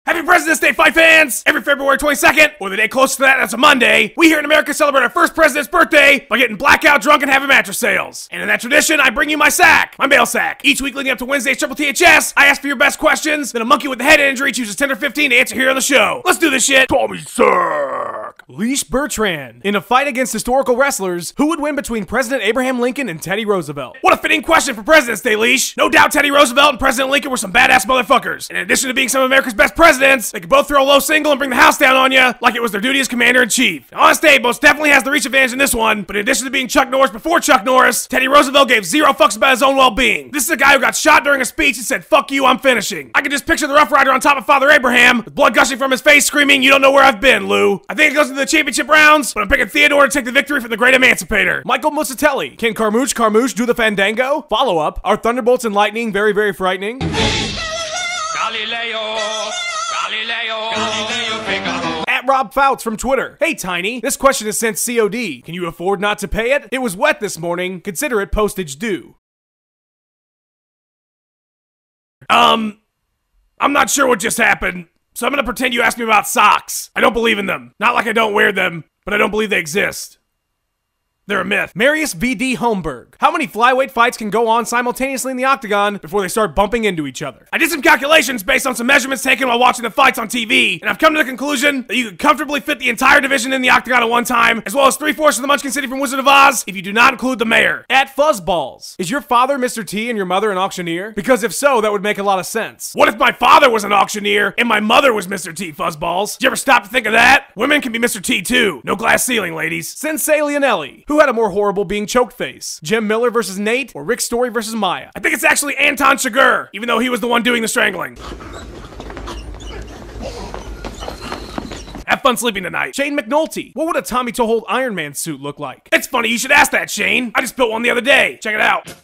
Happy President's Day, fight fans! Every February 22nd, or the day close to that, that's a Monday, we here in America celebrate our first president's birthday by getting blackout drunk and having mattress sales. And in that tradition, I bring you my sack, my mail sack. Each week leading up to Wednesday's Triple THS, I ask for your best questions, then a monkey with a head injury chooses 10 or 15 to answer here on the show. Let's do this shit! Call me Sack! Leash Bertrand. In a fight against historical wrestlers, who would win between President Abraham Lincoln and Teddy Roosevelt? What a fitting question for President's Day, Leash. No doubt Teddy Roosevelt and President Lincoln were some badass motherfuckers. And in addition to being some of America's best presidents, they could both throw a low single and bring the house down on you like it was their duty as commander-in-chief. Now, Honest Abe most definitely has the reach advantage in this one, but in addition to being Chuck Norris before Chuck Norris, Teddy Roosevelt gave zero fucks about his own well-being. This is a guy who got shot during a speech and said, "Fuck you, I'm finishing." I can just picture the Rough Rider on top of Father Abraham, with blood gushing from his face screaming, "You don't know where I've been, Lou." I think it goes into the championship rounds, but I'm picking Theodore to take the victory from the great emancipator. Michael Musatelli. Can Carmouche do the fandango? Follow-up. Are thunderbolts and lightning very, very frightening? Galileo, Figaro. At Rob Fouts from Twitter. Hey Tiny, this question is sent COD. Can you afford not to pay it? It was wet this morning. Consider it postage due. I'm not sure what just happened, so I'm gonna pretend you asked me about socks. I don't believe in them. Not like I don't wear them, but I don't believe they exist. They're a myth. Marius VD Holmberg. How many flyweight fights can go on simultaneously in the octagon before they start bumping into each other? I did some calculations based on some measurements taken while watching the fights on TV, and I've come to the conclusion that you could comfortably fit the entire division in the octagon at one time, as well as 3/4 of the Munchkin City from Wizard of Oz, if you do not include the mayor. At Fuzzballs. Is your father Mr. T and your mother an auctioneer? Because if so, that would make a lot of sense. What if my father was an auctioneer and my mother was Mr. T, Fuzzballs? Did you ever stop to think of that? Women can be Mr. T too. No glass ceiling, ladies. Sensei Leonelli. Who had a more horrible being choked face? Jim Miller versus Nate or Rick Story versus Maya? I think it's actually Anton Chigurh, even though he was the one doing the strangling. Have fun sleeping tonight. Shane McNulty. What would a Tommy Tohold Iron Man suit look like? It's funny you should ask that, Shane. I just built one the other day. Check it out.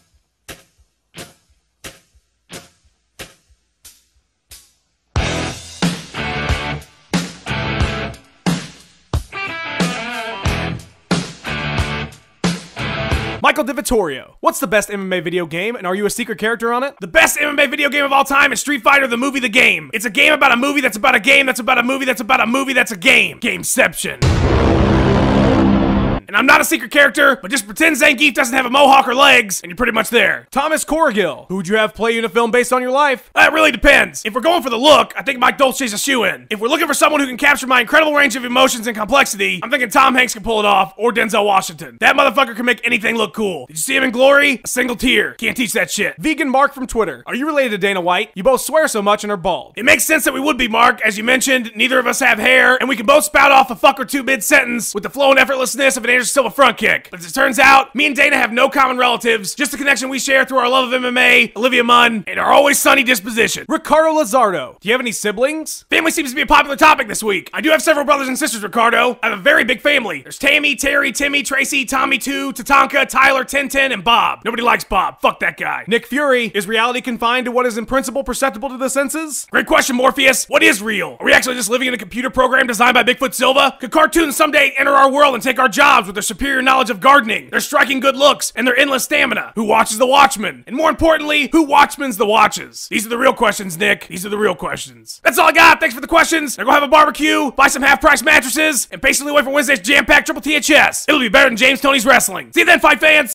Michael DiVittorio. What's the best MMA video game, and are you a secret character on it? The best MMA video game of all time is Street Fighter the movie The Game. It's a game about a movie that's about a game that's about a movie that's about a movie that's a game. Gameception. And I'm not a secret character, but just pretend Zangief doesn't have a mohawk or legs, and you're pretty much there. Thomas Corrigill. Who would you have play you in a film based on your life? That really depends. If we're going for the look, I think Mike Dolce's a shoo-in. If we're looking for someone who can capture my incredible range of emotions and complexity, I'm thinking Tom Hanks can pull it off, or Denzel Washington. That motherfucker can make anything look cool. Did you see him in Glory? A single tear. Can't teach that shit. Vegan Mark from Twitter. Are you related to Dana White? You both swear so much and are bald. It makes sense that we would be, Mark. As you mentioned, neither of us have hair, and we can both spout off a fuck or two mid-sentence with the flow and effortlessness of an Anderson Silva front kick. But as it turns out, me and Dana have no common relatives, just a connection we share through our love of MMA, Olivia Munn, and our always sunny disposition. Ricardo Lazardo. Do you have any siblings? Family seems to be a popular topic this week. I do have several brothers and sisters, Ricardo. I have a very big family. There's Tammy, Terry, Timmy, Tracy, Tommy 2, Tatanka, Tyler, Tintin, and Bob. Nobody likes Bob. Fuck that guy. Nick Fury. Is reality confined to what is in principle perceptible to the senses? Great question, Morpheus. What is real? Are we actually just living in a computer program designed by Bigfoot Silva? Could cartoons someday enter our world and take our jobs with their superior knowledge of gardening, their striking good looks, and their endless stamina? Who watches the Watchmen? And more importantly, who watchmans the watches? These are the real questions, Nick. These are the real questions. That's all I got. Thanks for the questions. Now go have a barbecue, buy some half-price mattresses, and patiently wait for Wednesday's jam-packed Triple THS. It'll be better than James Toney's wrestling. See you then, fight fans!